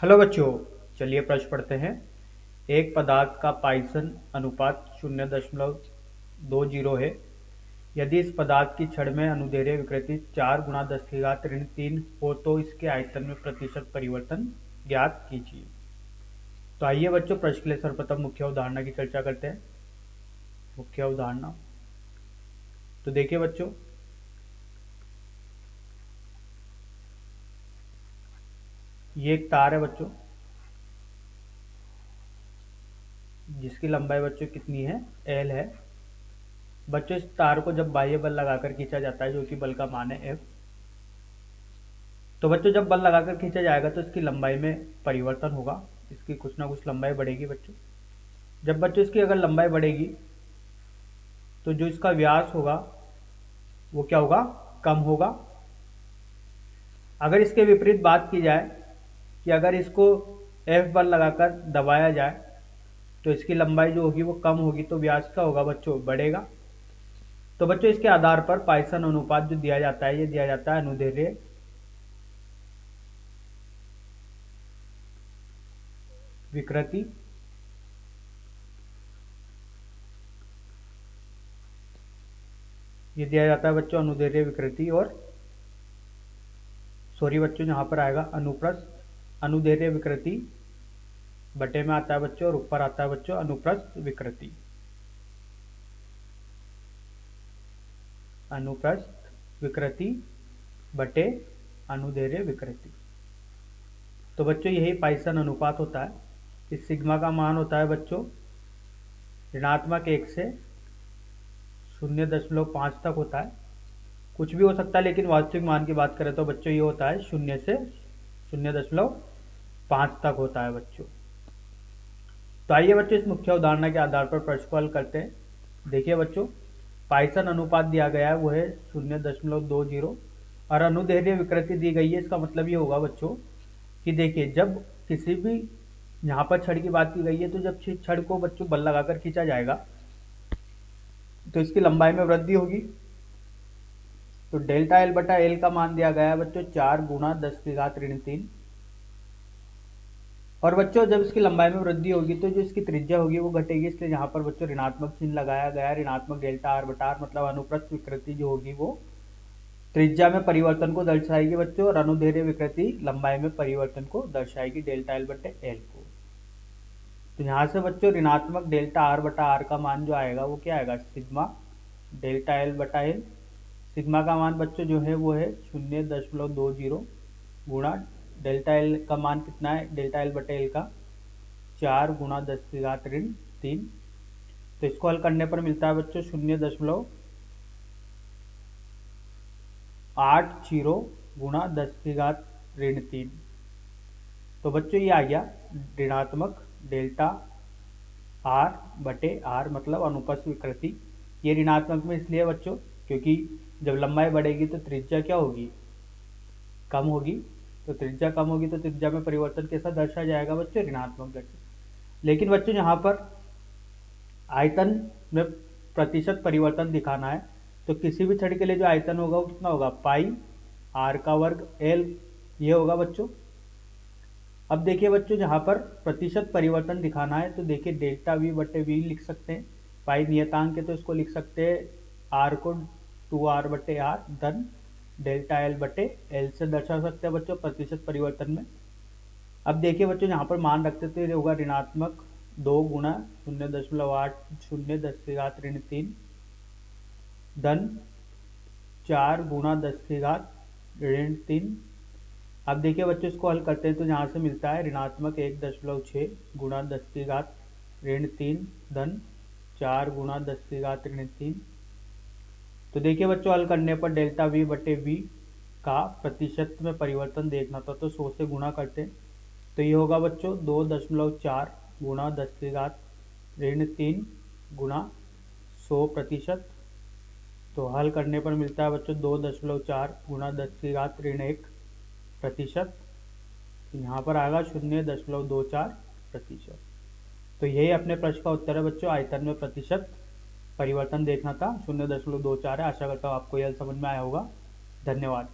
Hello बच्चों, चलिए प्रश्न पढ़ते हैं। एक पदार्थ का पाइसन अनुपात 0.20 है। यदि इस पदार्थ की छड़ में अनुदैर्ध्य विकृति 4 × 10⁻³ हो तो इसके आयतन में प्रतिशत परिवर्तन ज्ञात कीजिए। तो आइए बच्चों, प्रश्न के लिए सर्वप्रथम मुख्य अवधारणा की चर्चा करते हैं। मुख्य अवधारणा तो देखिए बच्चों, ये एक तार है बच्चों, जिसकी लंबाई बच्चों कितनी है, L है। बच्चों, इस तार को जब बाह्य बल लगाकर खींचा जाता है, जो कि बल का मान है F, तो बच्चों जब बल लगाकर खींचा जाएगा तो इसकी लंबाई में परिवर्तन होगा। इसकी कुछ ना कुछ लंबाई बढ़ेगी बच्चों। जब बच्चों इसकी अगर लंबाई बढ़ेगी तो जो इसका व्यास होगा वो क्या होगा, कम होगा। अगर इसके विपरीत बात की जाए कि अगर इसको F बल लगाकर दबाया जाए तो इसकी लंबाई जो होगी वो कम होगी, तो व्यास क्या होगा बच्चों, बढ़ेगा। तो बच्चों इसके आधार पर पाइसन अनुपात जो दिया जाता है, ये दिया जाता है अनुदैर्ध्य विकृति ये दिया जाता है बच्चों अनुदैर्ध्य विकृति, और सॉरी बच्चों, यहाँ पर आएगा अनुप्रस्थ अनुदैर्ध्य विकृति बटे में आता है बच्चों, और ऊपर आता है बच्चों अनुप्रस्थ विकृति। अनुप्रस्थ विकृति बटे अनुदैर्ध्य विकृति। तो बच्चों यही पाइसन अनुपात होता है। इस सिग्मा का मान होता है बच्चों ऋणात्मक 1 से 0.5 तक होता है। कुछ भी हो सकता है, लेकिन वास्तविक मान की बात करें तो बच्चों ये होता है 0 से 0.5 तक होता है बच्चों। तो आइए बच्चों इस मुख्य उदाहरण के आधार पर प्रश्न को हल करते हैं। देखिए बच्चों, पाइसन अनुपात दिया गया है वो है 0.20 और अनुदैर्ध्य विकृति दी गई है। इसका मतलब ये होगा बच्चों कि देखिए, जब किसी भी यहाँ पर छड़ की बात की गई है, तो जब छड़ को बच्चों बल लगाकर खींचा जाएगा तो इसकी लंबाई में वृद्धि होगी। तो डेल्टा L बटा L का मान दिया गया है बच्चों 4 × 10⁻³ और बच्चों जब इसकी लंबाई में वृद्धि होगी तो जो इसकी त्रिज्या होगी वो घटेगी। इसलिए यहाँ पर बच्चों ऋणात्मक चिन्ह लगाया गया है, ऋणात्मक डेल्टा R बटा R, मतलब अनुप्रस्थ विकृति जो होगी वो त्रिज्या में परिवर्तन को दर्शाएगी बच्चों, और अनुदैर्ध्य विकृति लंबाई में परिवर्तन को दर्शाएगी डेल्टा L बटे L को। तो यहाँ से बच्चों ऋणात्मक डेल्टा R बटा R का मान जो आएगा वो क्या आएगा, सिग्मा डेल्टा L बटा L। सिग्मा का मान बच्चों जो है वो है 0.20 गुणा डेल्टा L का मान कितना है, डेल्टा L बटे L का 4 × 10⁻³ तो इसको हल करने पर मिलता है बच्चों 0.80 × 10⁻³ तो बच्चों ये आ गया ऋणात्मक डेल्टा R बटे R, मतलब अनुप्रस्थ विकृति। ये ऋणात्मक में इसलिए बच्चों क्योंकि जब लंबाई बढ़ेगी तो त्रिज्या क्या होगी, कम होगी। तो त्रिज्या कम होगी तो त्रिज्या में परिवर्तन कैसा दर्शाया जाएगा बच्चों, ऋणात्मक गति। लेकिन बच्चों यहाँ पर आयतन में प्रतिशत परिवर्तन दिखाना है, तो किसी भी छड़ के लिए जो आयतन होगा वो कितना होगा, पाई R का वर्ग L ये होगा बच्चों। अब देखिए बच्चों, जहाँ पर प्रतिशत परिवर्तन दिखाना है तो देखिए डेल्टा V बटे V लिख सकते हैं, पाई नियतांक है तो इसको लिख सकते हैं R को 2R बटे R धन डेल्टा L बटे L से दर्शा सकते हैं बच्चों प्रतिशत परिवर्तन में। अब देखिए बच्चों, यहाँ पर मान रखते तो ये होगा ऋणात्मक 2 × 0.80 धन 4 × 10⁻³ अब देखिए बच्चों इसको हल करते हैं तो यहाँ से मिलता है ऋणात्मक 1.6 × 10⁻³ धन 4 × 10⁻³ तो देखिए बच्चों हल करने पर डेल्टा V बटे V का प्रतिशत में परिवर्तन देखना था तो 100 से गुणा करते हैं तो ये होगा बच्चों 2.4 × 10⁻³ गुणा 100%। तो हल करने पर मिलता है बच्चों 2.4 × 10⁻⁻1%। यहाँ पर आएगा 0.24%। तो यही अपने प्रश्न का उत्तर है बच्चों, आयतन में प्रतिशत परिवर्तन देखना था 0.24 है। आशा करता हूँ आपको यह समझ में आया होगा। धन्यवाद।